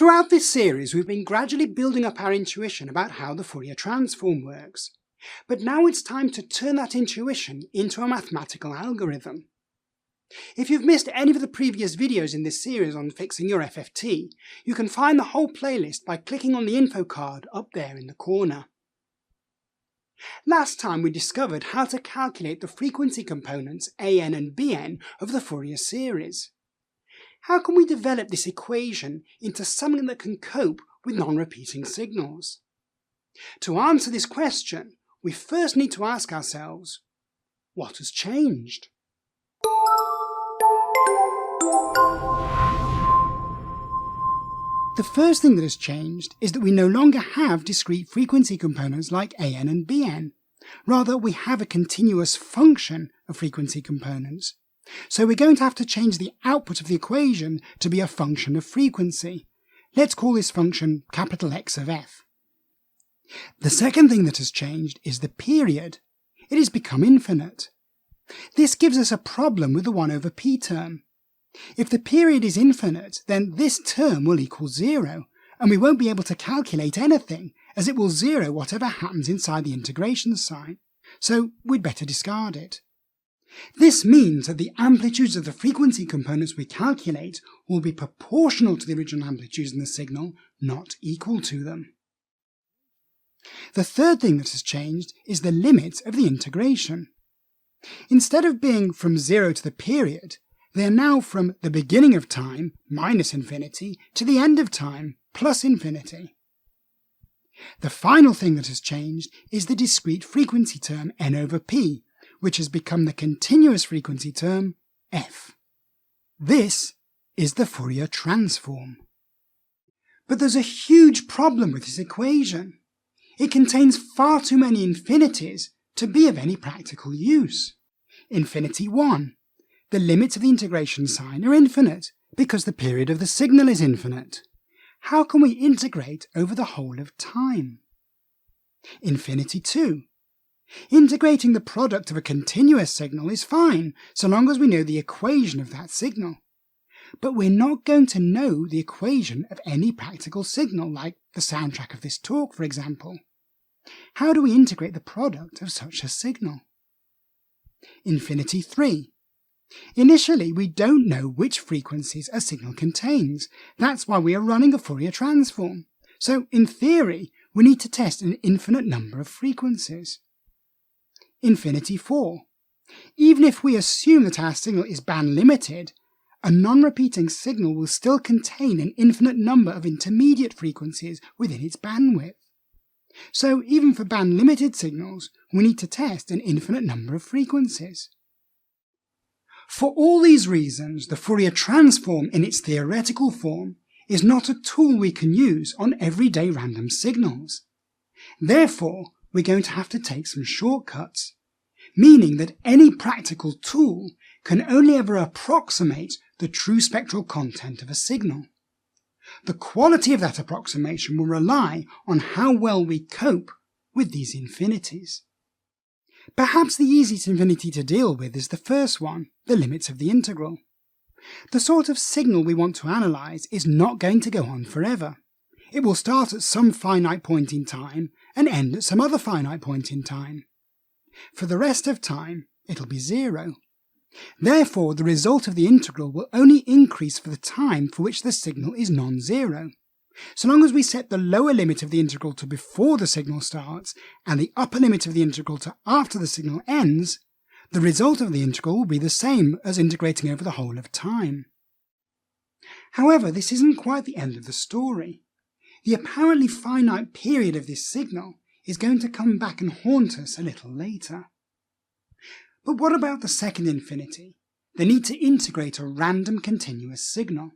Throughout this series, we've been gradually building up our intuition about how the Fourier transform works. But now it's time to turn that intuition into a mathematical algorithm. If you've missed any of the previous videos in this series on fixing your FFT, you can find the whole playlist by clicking on the info card up there in the corner. Last time we discovered how to calculate the frequency components an and bn of the Fourier series. How can we develop this equation into something that can cope with non-repeating signals? To answer this question, we first need to ask ourselves, what has changed? The first thing that has changed is that we no longer have discrete frequency components like an and bn. Rather, we have a continuous function of frequency components. So we're going to have to change the output of the equation to be a function of frequency. Let's call this function capital X of f. The second thing that has changed is the period. It has become infinite. This gives us a problem with the 1 over p term. If the period is infinite, then this term will equal 0, and we won't be able to calculate anything, as it will 0 whatever happens inside the integration sign. So we'd better discard it. This means that the amplitudes of the frequency components we calculate will be proportional to the original amplitudes in the signal, not equal to them. The third thing that has changed is the limit of the integration. Instead of being from 0 to the period, they are now from the beginning of time, minus infinity, to the end of time, plus infinity. The final thing that has changed is the discrete frequency term n over p, which has become the continuous frequency term f. This is the Fourier transform. But there's a huge problem with this equation. It contains far too many infinities to be of any practical use. Infinity 1. The limits of the integration sign are infinite because the period of the signal is infinite. How can we integrate over the whole of time? Infinity 2. Integrating the product of a continuous signal is fine, so long as we know the equation of that signal. But we're not going to know the equation of any practical signal, like the soundtrack of this talk, for example. How do we integrate the product of such a signal? Infinity 3. Initially, we don't know which frequencies a signal contains. That's why we are running a Fourier transform. So, in theory, we need to test an infinite number of frequencies. Infinity 4. Even if we assume that our signal is band-limited, a non-repeating signal will still contain an infinite number of intermediate frequencies within its bandwidth. So even for band-limited signals, we need to test an infinite number of frequencies. For all these reasons, the Fourier transform in its theoretical form is not a tool we can use on everyday random signals. Therefore, we're going to have to take some shortcuts, meaning that any practical tool can only ever approximate the true spectral content of a signal. The quality of that approximation will rely on how well we cope with these infinities. Perhaps the easiest infinity to deal with is the first one, the limits of the integral. The sort of signal we want to analyze is not going to go on forever. It will start at some finite point in time and end at some other finite point in time. For the rest of time, it'll be 0. Therefore, the result of the integral will only increase for the time for which the signal is non-zero. So long as we set the lower limit of the integral to before the signal starts and the upper limit of the integral to after the signal ends, the result of the integral will be the same as integrating over the whole of time. However, this isn't quite the end of the story. The apparently finite period of this signal is going to come back and haunt us a little later. But what about the second infinity, the need to integrate a random continuous signal?